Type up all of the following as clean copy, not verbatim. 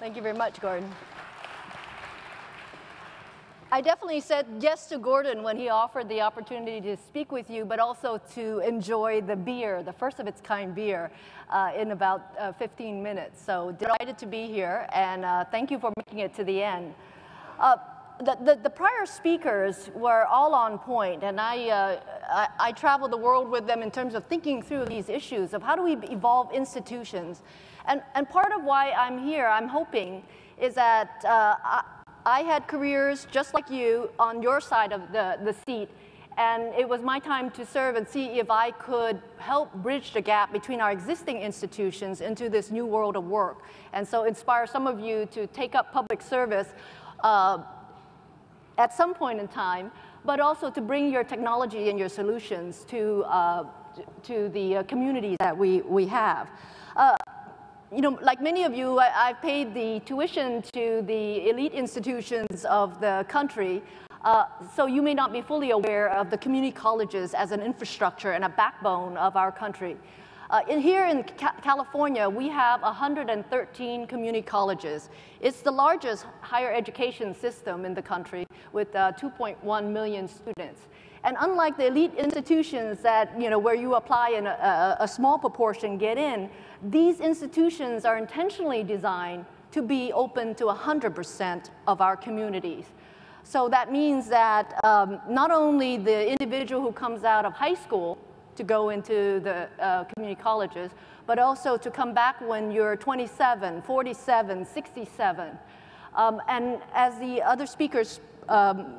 Thank you very much, Gordon. I definitely said yes to Gordon when he offered the opportunity to speak with you, but also to enjoy the beer, the first of its kind beer, in about 15 minutes. So delighted to be here, and thank you for making it to the end. The prior speakers were all on point, and I traveled the world with them in terms of thinking through these issues of how do we evolve institutions. And part of why I'm here, I'm hoping, is that I had careers just like you on your side of the seat, and it was my time to serve and see if I could help bridge the gap between our existing institutions into this new world of work, and so inspire some of you to take up public service at some point in time, but also to bring your technology and your solutions to the communities that we have. You know, like many of you, I've paid the tuition to the elite institutions of the country, so you may not be fully aware of the community colleges as an infrastructure and a backbone of our country. Here in California, we have 113 community colleges. It's the largest higher education system in the country with 2.1 million students. And unlike the elite institutions that, you know, where you apply and a small proportion get in, these institutions are intentionally designed to be open to 100% of our communities. So that means that not only the individual who comes out of high school to go into the community colleges, but also to come back when you're 27, 47, 67. And as the other speakers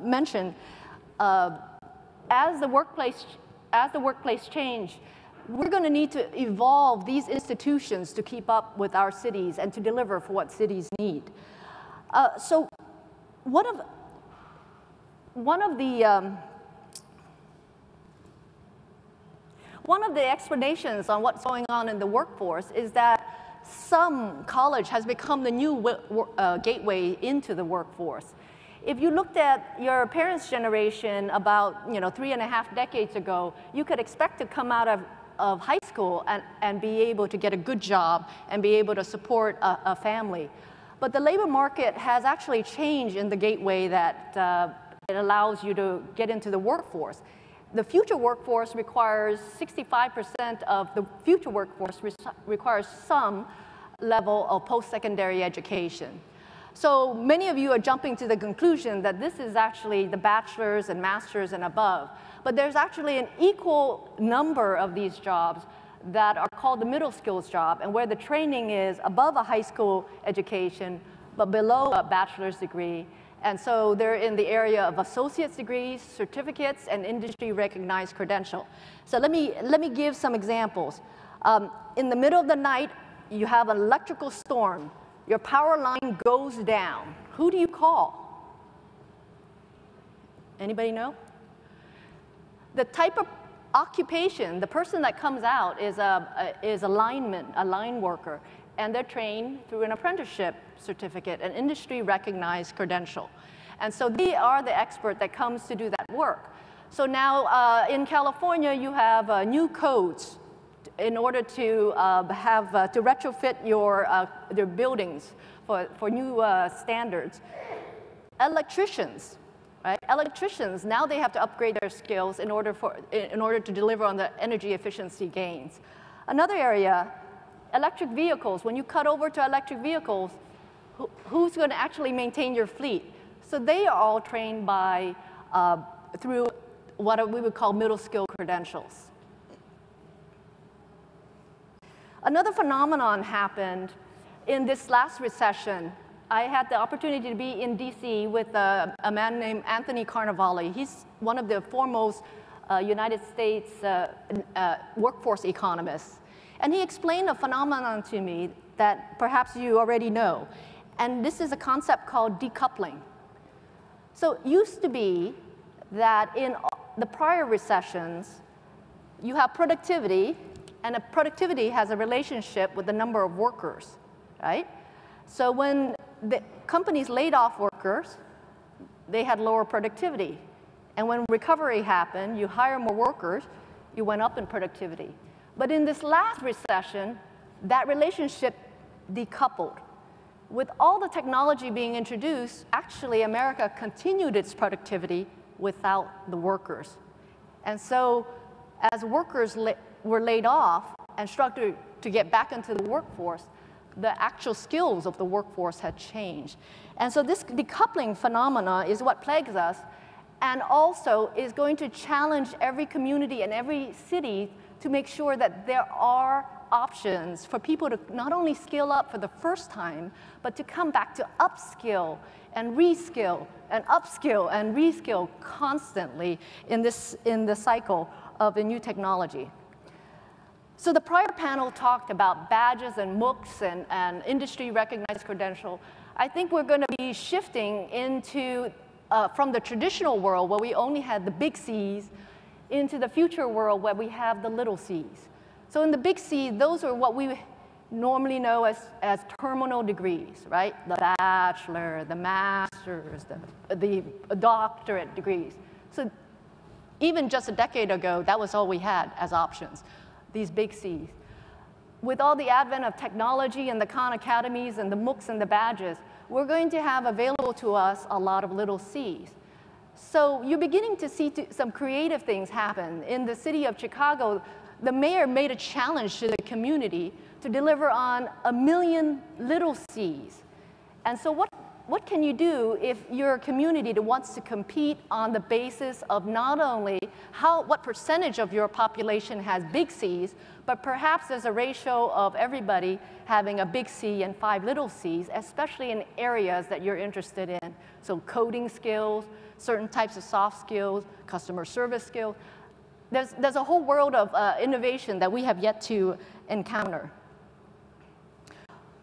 mentioned, as the workplace change, we're going to need to evolve these institutions to keep up with our cities and to deliver for what cities need. So one of the explanations on what's going on in the workforce is that some college has become the new gateway into the workforce. If you looked at your parents' generation about 3.5 decades ago, you could expect to come out of high school and be able to get a good job and be able to support a family. But the labor market has actually changed in the gateway that it allows you to get into the workforce. The future workforce requires 65% of the future workforce requires some level of post-secondary education. So many of you are jumping to the conclusion that this is actually the bachelor's and master's and above. But there's actually an equal number of these jobs that are called the middle skills job, and where the training is above a high school education, but below a bachelor's degree. And so they're in the area of associate's degrees, certificates, and industry-recognized credential. So let me give some examples. In the middle of the night, you have an electrical storm. Your power line goes down. Who do you call? Anybody know? The type of occupation, the person that comes out is a lineman, a line worker, and they're trained through an apprenticeship certificate, an industry-recognized credential. And so they are the expert that comes to do that work. So now in California, you have new codes in order to to retrofit your buildings for new standards. Electricians, right? Electricians, now they have to upgrade their skills in order to deliver on the energy efficiency gains. Another area, electric vehicles. When you cut over to electric vehicles, who's going to actually maintain your fleet? So they are all trained by through what we would call middle skill credentials. Another phenomenon happened in this last recession. I had the opportunity to be in DC with a man named Anthony Carnevale. He's one of the foremost United States workforce economists. And he explained a phenomenon to me that perhaps you already know. And this is a concept called decoupling. So it used to be that in the prior recessions, you have productivity, and productivity has a relationship with the number of workers, right? So when the companies laid off workers, they had lower productivity. And when recovery happened, you hire more workers, you went up in productivity. But in this last recession, that relationship decoupled. With all the technology being introduced, actually America continued its productivity without the workers. And so as workers were laid off and struggled to get back into the workforce, the actual skills of the workforce had changed. And so this decoupling phenomena is what plagues us, and also is going to challenge every community and every city to make sure that there are options for people to not only skill up for the first time, but to come back to upskill and reskill and upskill and reskill constantly in the cycle of a new technology. So the prior panel talked about badges and MOOCs and industry recognized credential. I think we're going to be shifting into from the traditional world where we only had the big C's into the future world where we have the little C's. So in the big C, those are what we normally know as terminal degrees, right? The bachelor, the master's, the doctorate degrees. So even just a decade ago, that was all we had as options, these big C's. With all the advent of technology and the Khan Academies and the MOOCs and the badges, we're going to have available to us a lot of little C's. So you're beginning to see some creative things happen. In the city of Chicago, the mayor made a challenge to the community to deliver on 1 million little C's. And so what can you do if you're a community that wants to compete on the basis of not only what percentage of your population has big C's, but perhaps there's a ratio of everybody having a big C and 5 little C's, especially in areas that you're interested in. So coding skills, certain types of soft skills, customer service skills. There's a whole world of innovation that we have yet to encounter.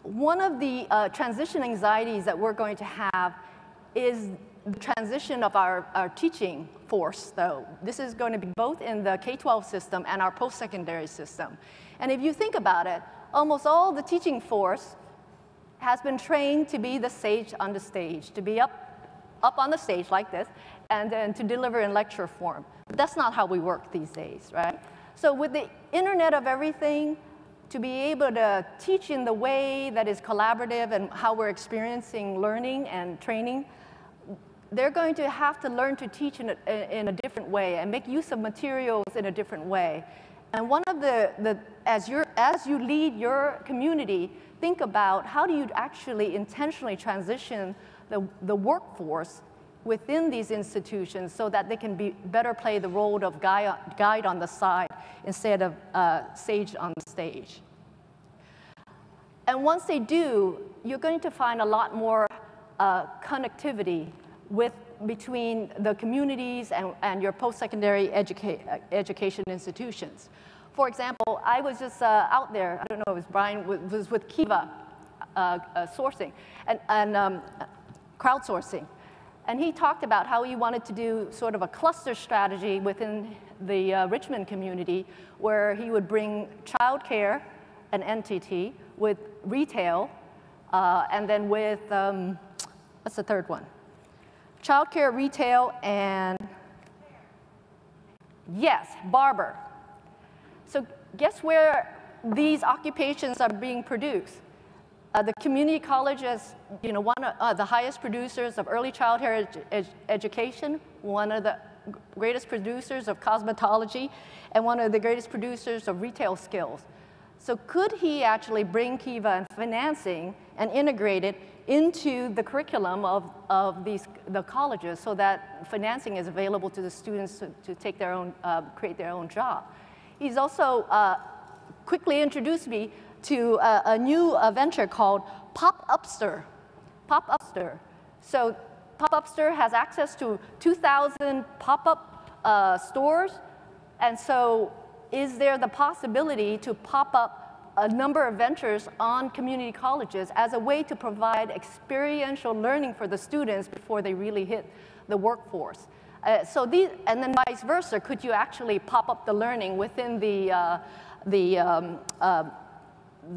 One of the transition anxieties that we're going to have is the transition of our teaching force, though. This is going to be both in the K-12 system and our post-secondary system. And if you think about it, almost all the teaching force has been trained to be the sage on the stage, to be up on the stage like this, and then to deliver in lecture form. But that's not how we work these days, right? So with the Internet of Everything, to be able to teach in the way that is collaborative and how we're experiencing learning and training, they're going to have to learn to teach in a different way and make use of materials in a different way. And one of as you lead your community, think about how do you actually intentionally transition the workforce within these institutions so that they can better play the role of guide on the side instead of sage on the stage. And once they do, you're going to find a lot more connectivity between the communities and your post-secondary education institutions. For example, I was just out there, I don't know, it was Brian, was with Kiva sourcing and crowdsourcing. And he talked about how he wanted to do sort of a cluster strategy within the Richmond community where he would bring childcare, an entity, with retail, and then with, what's the third one? Childcare, retail, and yes, barber. So guess where these occupations are being produced? The community college is, one of the highest producers of early childhood education, one of the greatest producers of cosmetology, and one of the greatest producers of retail skills. So could he actually bring Kiva and financing and integrate it into the curriculum of the colleges so that financing is available to the students to take their own, create their own job? He's also quickly introduced me to a new venture called Pop-Upster. Pop-Upster. So Pop-Upster has access to 2,000 pop-up stores. And so is there the possibility to pop up a number of ventures on community colleges as a way to provide experiential learning for the students before they really hit the workforce? And then vice versa, could you actually pop up the learning within the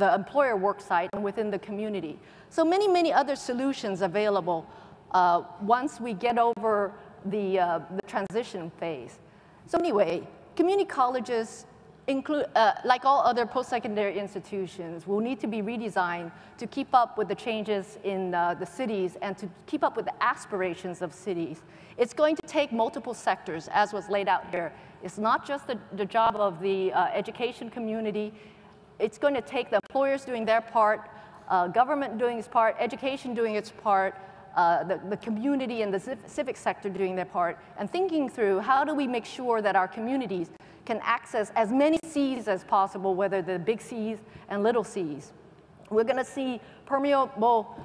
employer work site and within the community? So many other solutions available once we get over the transition phase. So anyway, community colleges like all other post-secondary institutions, will need to be redesigned to keep up with the changes in the cities and to keep up with the aspirations of cities. It's going to take multiple sectors, as was laid out here. It's not just the job of the education community. It's going to take the employers doing their part, government doing its part, education doing its part, the community and the civic sector doing their part, and thinking through how do we make sure that our communities can access as many C's as possible, whether they're big C's and little C's. We're going to see permeable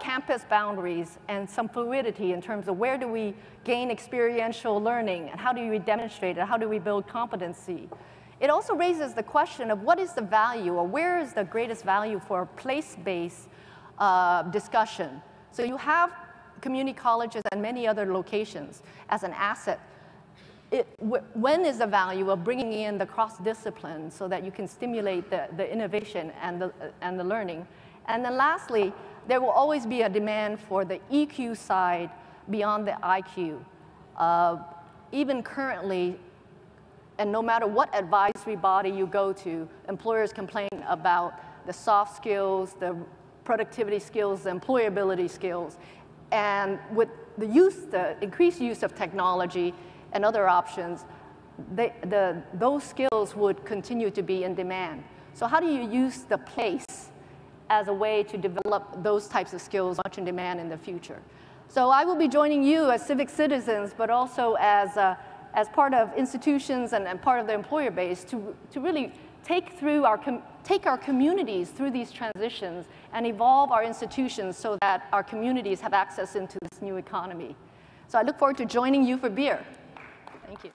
campus boundaries and some fluidity in terms of where do we gain experiential learning and how do we demonstrate it, how do we build competency. It also raises the question of what is the value or where is the greatest value for place-based discussion. So you have community colleges and many other locations as an asset. When is the value of bringing in the cross-discipline so that you can stimulate the innovation and the learning? And then lastly, there will always be a demand for the EQ side beyond the IQ. Even currently, and no matter what advisory body you go to, employers complain about the soft skills, the productivity skills, the employability skills. And with the increased use of technology and other options, those skills would continue to be in demand. So how do you use the place as a way to develop those types of skills much in demand in the future? So I will be joining you as civic citizens, but also as part of institutions and part of the employer base to really take our communities through these transitions and evolve our institutions so that our communities have access into this new economy. So I look forward to joining you for beer. Thank you.